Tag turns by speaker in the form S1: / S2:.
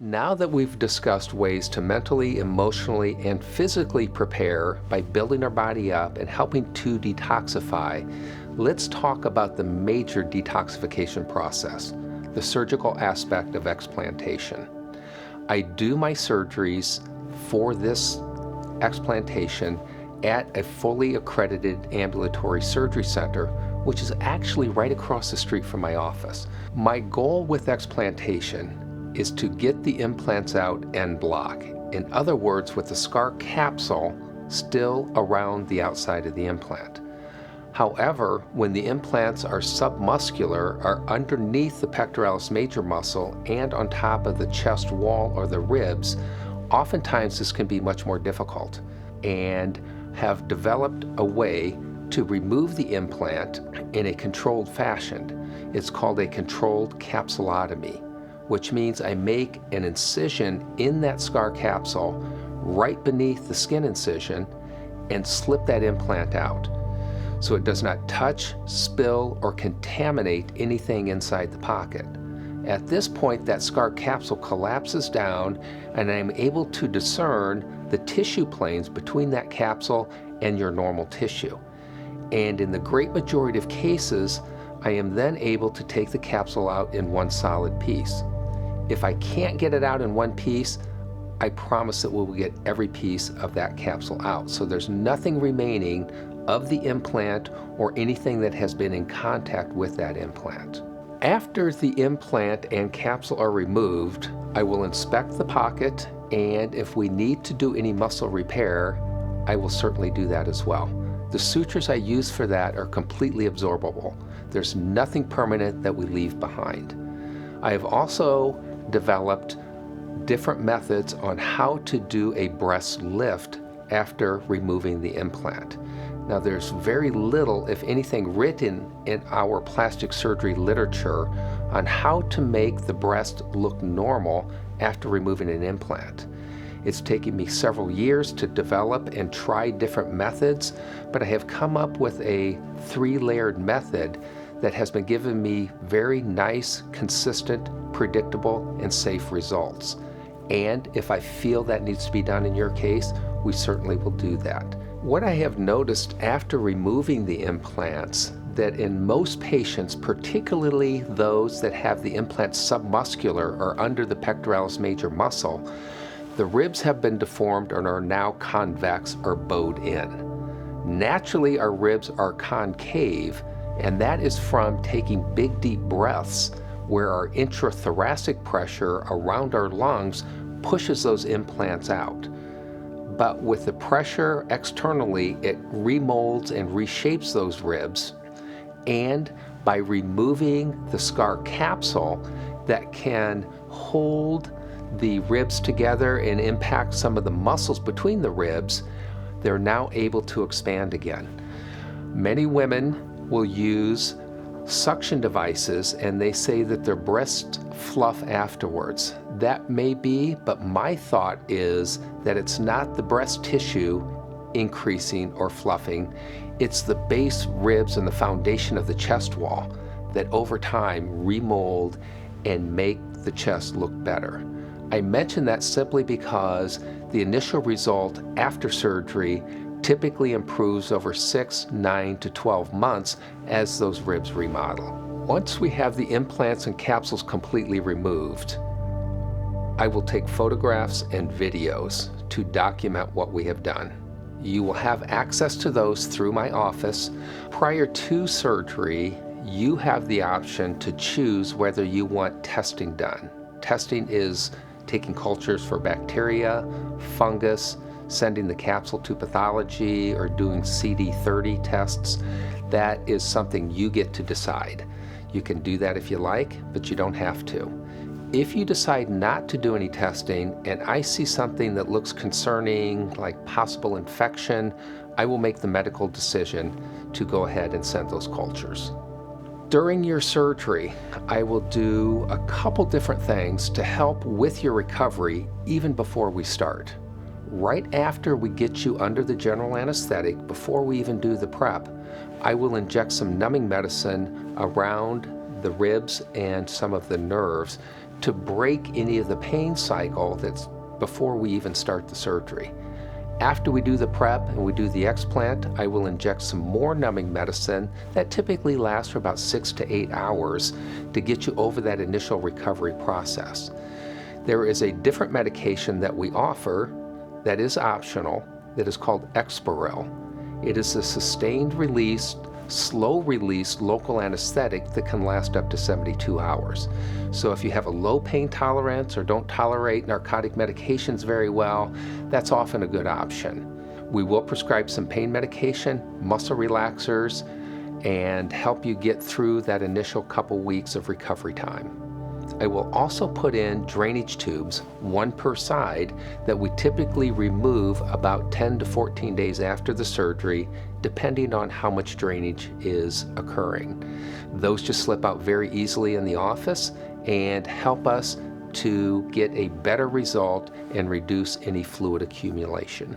S1: Now that we've discussed ways to mentally, emotionally, and physically prepare by building our body up and helping to detoxify, let's talk about the major detoxification process, the surgical aspect of explantation. I do my surgeries for this explantation at a fully accredited ambulatory surgery center, which is actually right across the street from my office. My goal with explantation is to get the implants out en bloc. In other words, with the scar capsule still around the outside of the implant. However, when the implants are submuscular, are underneath the pectoralis major muscle and on top of the chest wall or the ribs, oftentimes this can be much more difficult, and have developed a way to remove the implant in a controlled fashion. It's called a controlled capsulotomy, which means I make an incision in that scar capsule right beneath the skin incision and slip that implant out so it does not touch, spill, or contaminate anything inside the pocket. At this point, that scar capsule collapses down and I'm able to discern the tissue planes between that capsule and your normal tissue. And in the great majority of cases, I am then able to take the capsule out in one solid piece. If I can't get it out in one piece, I promise that we will get every piece of that capsule out. So there's nothing remaining of the implant or anything that has been in contact with that implant. After the implant and capsule are removed, I will inspect the pocket, and if we need to do any muscle repair, I will certainly do that as well. The sutures I use for that are completely absorbable. There's nothing permanent that we leave behind. I have also developed different methods on how to do a breast lift after removing the implant. Now, there's very little, if anything, written in our plastic surgery literature on how to make the breast look normal after removing an implant. It's taken me several years to develop and try different methods, but I have come up with a 3-layered method that has been giving me very nice, consistent, predictable, and safe results. And if I feel that needs to be done in your case, we certainly will do that. What I have noticed after removing the implants, that in most patients, particularly those that have the implant submuscular or under the pectoralis major muscle, the ribs have been deformed and are now convex or bowed in. Naturally, our ribs are concave, and that is from taking big, deep breaths where our intrathoracic pressure around our lungs pushes those implants out. But with the pressure externally, it remolds and reshapes those ribs, and by removing the scar capsule that can hold the ribs together and impact some of the muscles between the ribs, they're now able to expand again. Many women will use suction devices and they say that their breasts fluff afterwards. That may be, but my thought is that it's not the breast tissue increasing or fluffing, it's the base ribs and the foundation of the chest wall that over time remold and make the chest look better. I mention that simply because the initial result after surgery typically improves over 6, 9 to 12 months as those ribs remodel. Once we have the implants and capsules completely removed, I will take photographs and videos to document what we have done. You will have access to those through my office. Prior to surgery, you have the option to choose whether you want testing done. Testing is taking cultures for bacteria, fungus, sending the capsule to pathology, or doing CD30 tests. That is something you get to decide. You can do that if you like, but you don't have to. If you decide not to do any testing and I see something that looks concerning, like possible infection, I will make the medical decision to go ahead and send those cultures. During your surgery, I will do a couple different things to help with your recovery even before we start. Right after we get you under the general anesthetic, before we even do the prep, I will inject some numbing medicine around the ribs and some of the nerves to break any of the pain cycle that's before we even start the surgery. After we do the prep and we do the explant, I will inject some more numbing medicine that typically lasts for about 6 to 8 hours to get you over that initial recovery process. There is a different medication that we offer that is optional that is called Exparel. It is a sustained release, slow release local anesthetic that can last up to 72 hours. So if you have a low pain tolerance or don't tolerate narcotic medications very well, that's often a good option. We will prescribe some pain medication, muscle relaxers, and help you get through that initial couple weeks of recovery time. I will also put in drainage tubes, one per side, that we typically remove about 10 to 14 days after the surgery, depending on how much drainage is occurring. Those just slip out very easily in the office and help us to get a better result and reduce any fluid accumulation.